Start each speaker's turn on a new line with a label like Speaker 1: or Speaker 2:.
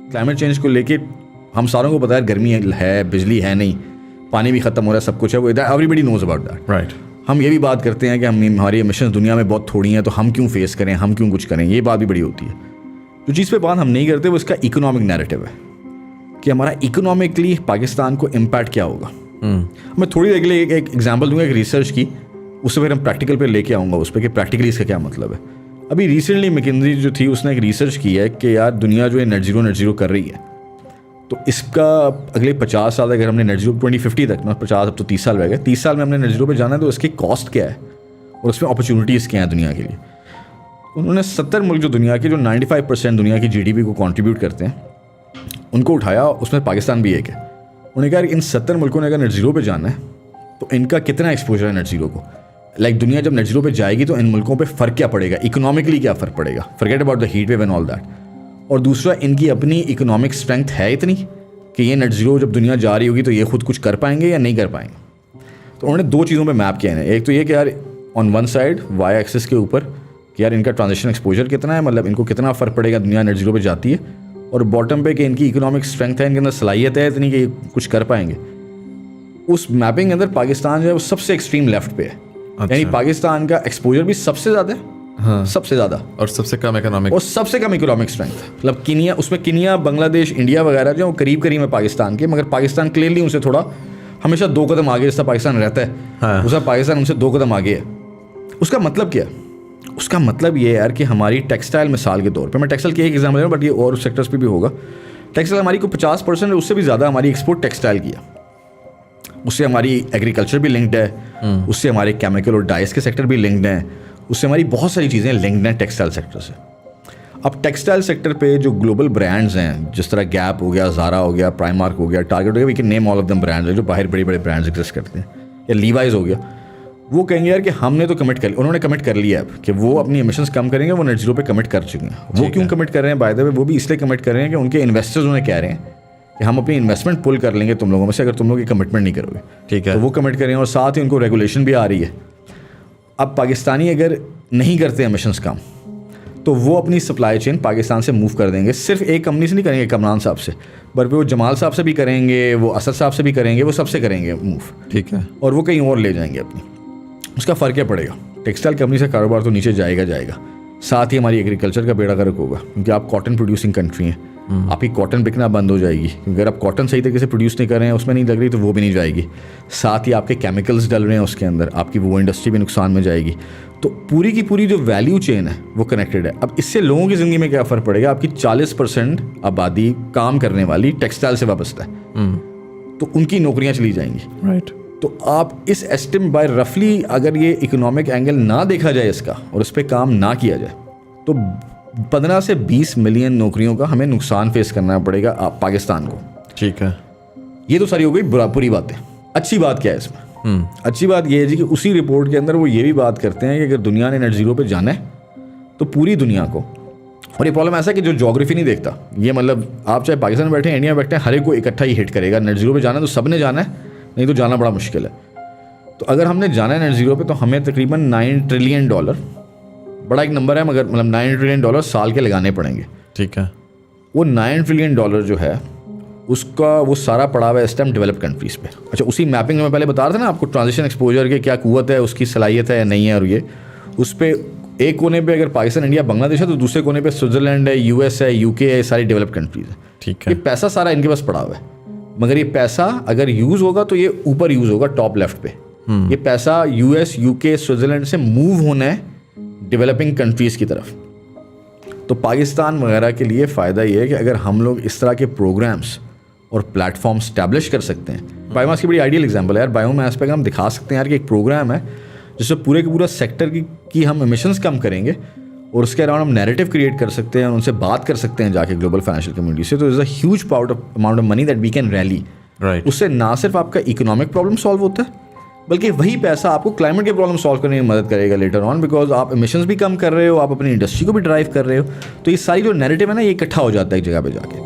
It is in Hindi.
Speaker 1: क्लाइमेट चेंज को लेके हम सारों को पता है गर्मी है, बिजली है नहीं, पानी भी ख़त्म हो रहा है, सब कुछ है, वो everybody knows about that, right. हम ये भी बात करते हैं कि हमारी एमिशंस दुनिया में बहुत थोड़ी हैं, तो हम क्यों फेस करें, हम क्यों कुछ करें, ये बात भी बड़ी होती है। जो चीज़ पे बात हम नहीं करते वो इसका इकोनॉमिक नैरेटिव है कि हमारा इकोनॉमिकली पाकिस्तान को इम्पैक्ट क्या होगा। मैं थोड़ी देर के लिए एक एग्जाम्पल दूंगा एक रिसर्च की, उससे फिर हम प्रैक्टिकल पे लेके आऊँगा उस पर कि प्रैक्टिकली इसका क्या मतलब है। अभी रिसेंटली मैकिन्जी जो थी उसने एक रिसर्च की है कि यार दुनिया जो है नेट जीरो कर रही है, तो इसका अगले 50 साल अगर हमने नेट जीरो 2050 तक ना 50 अब तो 30 साल रह गए, 30 साल में हमने नेट जीरो पे जाना है तो इसकी कॉस्ट क्या है और उसमें अपॉर्चुनिटीज़ क्या हैं दुनिया के लिए। उन्होंने 70 मुल्क जो दुनिया के जो 95% दुनिया की GDP को कंट्रीब्यूट करते हैं उनको उठाया, उसमें पाकिस्तान भी एक है। उन्होंने कहा कि इन 70 मुल्कों ने अगर नेट जीरो पे जाना है तो इनका कितना एक्सपोजर है नेट जीरो को। लाइक दुनिया जब नेट जीरो पे जाएगी तो इन मुल्कों पे फ़र्क क्या पड़ेगा, इकोनॉमिकली क्या फ़र्क पड़ेगा, forget about the heat wave and all that. और दूसरा, इनकी अपनी इकोनॉमिक स्ट्रेंथ है इतनी कि ये नेट जीरो जब दुनिया जा रही होगी तो ये खुद कुछ कर पाएंगे या नहीं कर पाएंगे। तो उन्होंने दो चीज़ों पे मैप किया है। एक तो ये कि यार on one side Y axis के ऊपर कि यार इनका ट्रांजिशन एक्सपोजर कितना है, मतलब इनको कितना फ़र्क पड़ेगा दुनिया नेट जीरो पे जाती है, और बॉटम पे कि इनकी इकोनॉमिक स्ट्रेंथ है, इनके अंदर सलाहियत है इतनी कि कुछ कर पाएंगे। उस मैपिंग के अंदर पाकिस्तान जो है वो सबसे एक्सट्रीम लेफ्ट पे है। अच्छा। यानी पाकिस्तान का एक्सपोजर भी सबसे ज़्यादा है, हाँ, सबसे ज़्यादा, और सबसे कम इकोनॉमिक स्ट्रेंथ। मतलब किनिया, उसमें किनिया, बांग्लादेश, इंडिया वगैरह जो करीब करीब है पाकिस्तान के, मगर पाकिस्तान क्लियरली उनसे थोड़ा हमेशा 2 कदम आगे जैसा पाकिस्तान रहता है, हाँ। उसका पाकिस्तान उनसे 2 कदम आगे है। उसका मतलब क्या है? उसका मतलब ये है यार कि हमारी टेक्सटाइल मिसाल के तौर पर, मैं टेक्सटाइल की एक एग्जाम्पल है बट ये और सेक्टर्स पर भी होगा। टेक्सटाइल हमारी को 50% उससे भी ज़्यादा हमारी एक्सपोर्ट टेक्सटाइल की है। उससे हमारी एग्रीकल्चर भी लिंक्ड है, उससे हमारे केमिकल और डाइस के सेक्टर भी लिंक्ड हैं, उससे हमारी बहुत सारी चीज़ें लिंक्ड हैं टेक्सटाइल सेक्टर से। अब टेक्सटाइल सेक्टर पे जो ग्लोबल ब्रांड्स हैं, जिस तरह गैप हो गया, ज़ारा हो गया, प्राइमार्क हो गया, टारगेट हो गया, we can name all of them brands, जो बाहर बड़े बड़े ब्रांड्स एग्जिस्ट करते हैं, या लीवाइज हो गया, वो कहेंगे यार कि हमने तो कमिट कर, उन्होंने कमिट कर लिया अब कि वो अपनी एमिशंस कम करेंगे, वो नेट जीरो पे कमिट कर चुके हैं। वो क्यों कमिट कर रहे हैं बाय द वे? वो भी इसलिए कमिट कर रहे हैं कि उनके इन्वेस्टर्स उन्हें कह रहे हैं कि हम अपनी इन्वेस्टमेंट पुल कर लेंगे तुम लोगों में से अगर तुम लोग ये कमिटमेंट नहीं करोगे, ठीक है। तो वो कमिट करें, और साथ ही उनको रेगुलेशन भी आ रही है। अब पाकिस्तानी अगर नहीं करते एमिशंस कम तो वो अपनी सप्लाई चेन पाकिस्तान से मूव कर देंगे। सिर्फ एक कंपनी से नहीं करेंगे, कमरान साहब से, बल्कि वो जमाल साहब से भी करेंगे, वो असद साहब से भी करेंगे, वो सबसे करेंगे मूव, ठीक है। और वो कहीं और ले जाएंगे अपनी। उसका फ़र्क क्या पड़ेगा? टेक्सटाइल कंपनी से कारोबार तो नीचे जाएगा, साथ ही हमारी एग्रीकल्चर का बेड़ा गर्क होगा, क्योंकि आप कॉटन प्रोड्यूसिंग कंट्री हैं, आपकी कॉटन बिकना बंद हो जाएगी, क्योंकि अगर आप कॉटन सही तरीके से प्रोड्यूस नहीं कर रहे हैं, उसमें नहीं लग रही, तो वो भी नहीं जाएगी। साथ ही आपके केमिकल्स डल रहे हैं उसके अंदर, आपकी वो इंडस्ट्री भी नुकसान में जाएगी। तो पूरी की पूरी जो वैल्यू चेन है वो कनेक्टेड है। अब इससे लोगों की ज़िंदगी में क्या फ़र्क पड़ेगा? आपकी 40% आबादी काम करने वाली टेक्सटाइल से वाबस्ता है, तो उनकी नौकरियाँ चली जाएंगी, राइट। तो आप इस एस्टिम बाय रफली अगर ये इकोनॉमिक एंगल ना देखा जाए इसका और उस पर काम ना किया जाए, तो 15 से 20 मिलियन नौकरियों का हमें नुकसान फेस करना पड़ेगा पाकिस्तान को, ठीक है। ये तो सारी हो गई बुरी बातें। अच्छी बात क्या है इसमें? अच्छी बात ये है जी कि उसी रिपोर्ट के अंदर वो ये भी बात करते हैं कि अगर दुनिया ने नेट जीरो पे जाना है तो पूरी दुनिया को, और ये प्रॉब्लम ऐसा है कि जो ज्योग्राफी नहीं देखता, ये मतलब आप चाहे पाकिस्तान में बैठे हैं, इंडिया में बैठे हैं, हर एक को इकट्ठा ही हिट करेगा। नेट जीरो पे जाना है तो सब ने जाना है, नहीं तो जाना बड़ा मुश्किल है। तो अगर हमने जाना है नेट जीरो पे तो हमें तकरीबन $9 ट्रिलियन, बड़ा एक नंबर है मगर मतलब $9 ट्रिलियन साल के लगाने पड़ेंगे, ठीक है। वो $9 ट्रिलियन जो है उसका वो सारा पड़ा हुआ है इस टाइम डेवलप कंट्रीज़ पे। अच्छा, उसी मैपिंग में मैं पहले बता रहा था ना आपको, ट्रांजिशन एक्सपोजर के क्या कुव्वत है, उसकी सलाहियत है या नहीं है, और ये उस पर एक कोने पे अगर पाकिस्तान, इंडिया, बांग्लादेश है, तो दूसरे कोने पे स्विट्ज़रलैंड है, US है, UK है, सारी डेवलप कंट्रीज़ है, ठीक है। ये पैसा सारा इनके पास पड़ा हुआ है, मगर ये पैसा अगर यूज़ होगा तो ये ऊपर यूज़ होगा, टॉप लेफ्ट पे। ये पैसा US, UK, स्विट्ज़रलैंड से मूव होना है डेवलपिंग कंट्रीज़ की तरफ। तो पाकिस्तान वगैरह के लिए फ़ायदा ये है कि अगर हम लोग इस तरह के प्रोग्राम्स और प्लेटफॉर्म स्टैब्लिश कर सकते हैं। बायोमास की बड़ी आइडियल एग्जांपल है यार। बायोमास पे हम दिखा सकते हैं यार कि एक प्रोग्राम है जिससे पूरे के पूरा सेक्टर की हम एमिशंस कम करेंगे, और उसके अराउंड हम नैरेटिव क्रिएट कर सकते हैं, उनसे बात कर सकते हैं जाके ग्लोबल फाइनेंशियल कम्युनिटी से। तो is a huge amount of money that we can rally, right. उससे ना सिर्फ आपका इकोनॉमिक प्रॉब्लम सॉल्व होता है, बल्कि वही पैसा आपको क्लाइमेट के प्रॉब्लम सॉल्व करने में मदद करेगा लेटर ऑन, बिकॉज आप एमिशंस भी कम कर रहे हो, आप अपनी इंडस्ट्री को भी ड्राइव कर रहे हो। तो ये सारी जो नैरेटिव है ना, ये इकट्ठा हो जाता है एक जगह पे जाके।